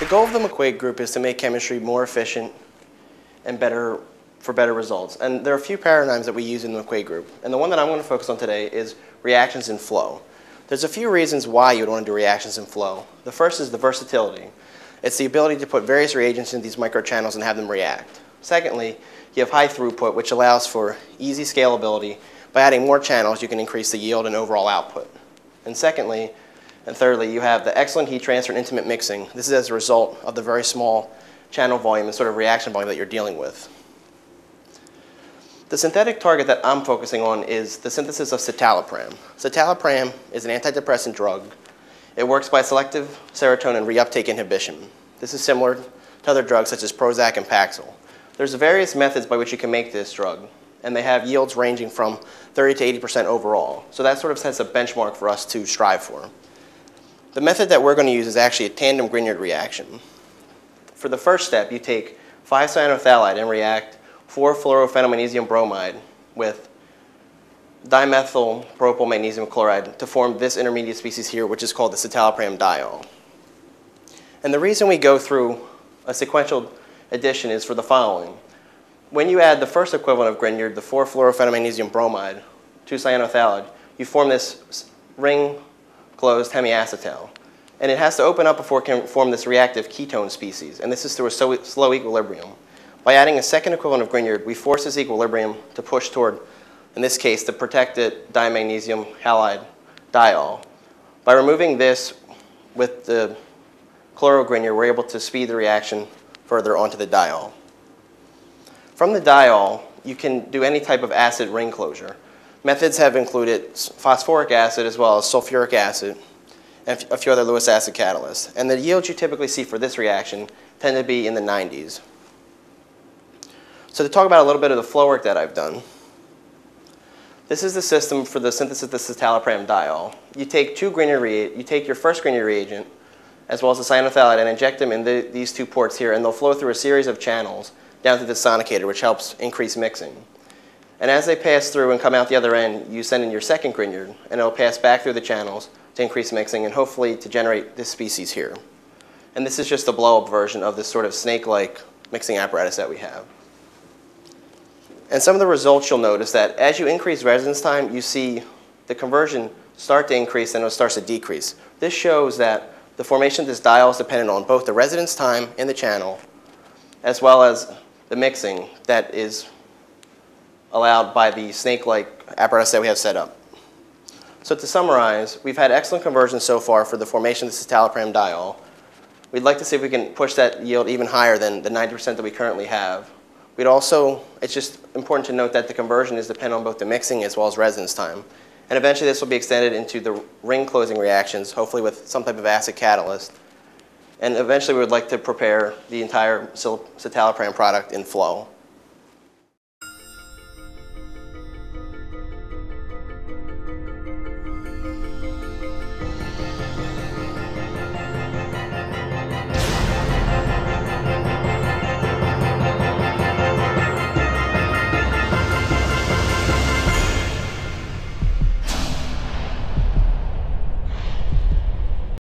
The goal of the McQuaid group is to make chemistry more efficient and for better results. And there are a few paradigms that we use in the McQuaid group. And the one that I'm going to focus on today is reactions in flow. There's a few reasons why you would want to do reactions in flow. The first is the versatility. It's the ability to put various reagents in these microchannels and have them react. Secondly, you have high throughput, which allows for easy scalability. By adding more channels, you can increase the yield and overall output. And secondly, and thirdly, you have the excellent heat transfer and intimate mixing. This is as a result of the very small channel volume and sort of reaction volume that you're dealing with. The synthetic target that I'm focusing on is the synthesis of citalopram. Citalopram is an antidepressant drug. It works by selective serotonin reuptake inhibition. This is similar to other drugs such as Prozac and Paxil. There's various methods by which you can make this drug, and they have yields ranging from 30 to 80% overall. So that sort of sets a benchmark for us to strive for. The method that we're going to use is actually a tandem Grignard reaction. For the first step, you take 5-cyanophthalate and react 4-fluorophenylmagnesium bromide with dimethyl propyl magnesium chloride to form this intermediate species here, which is called the citalopram diol. And the reason we go through a sequential addition is for the following. When you add the first equivalent of Grignard, the 4-fluorophenylmagnesium bromide, to cyanophthalate, you form this ring-closed hemiacetal. And it has to open up before it can form this reactive ketone species, and this is through a slow equilibrium. By adding a second equivalent of Grignard, we force this equilibrium to push toward, in this case, the protected dimagnesium halide diol. By removing this with the chlorogrignard, we're able to speed the reaction further onto the diol. From the diol, you can do any type of acid ring closure. Methods have included phosphoric acid as well as sulfuric acid and a few other Lewis acid catalysts. And the yields you typically see for this reaction tend to be in the 90s. So to talk about a little bit of the flow work that I've done, this is the system for the synthesis of the citalopram diol. You take your first Grignard reagent, as well as the cyanophthalate, and inject them in these two ports here, and they'll flow through a series of channels down to the sonicator, which helps increase mixing. And as they pass through and come out the other end, you send in your second Grignard, and it'll pass back through the channels to increase mixing and hopefully to generate this species here. And this is just a blow-up version of this sort of snake-like mixing apparatus that we have. And some of the results you'll notice that as you increase residence time, you see the conversion start to increase and it starts to decrease. This shows that the formation of this diol is dependent on both the residence time in the channel as well as the mixing that is allowed by the snake-like apparatus that we have set up. So to summarize, we've had excellent conversion so far for the formation of the citalopram diol. We'd like to see if we can push that yield even higher than the 90% that we currently have. It's just important to note that the conversion is dependent on both the mixing as well as residence time. And eventually this will be extended into the ring closing reactions, hopefully with some type of acid catalyst. And eventually we would like to prepare the entire citalopram product in flow.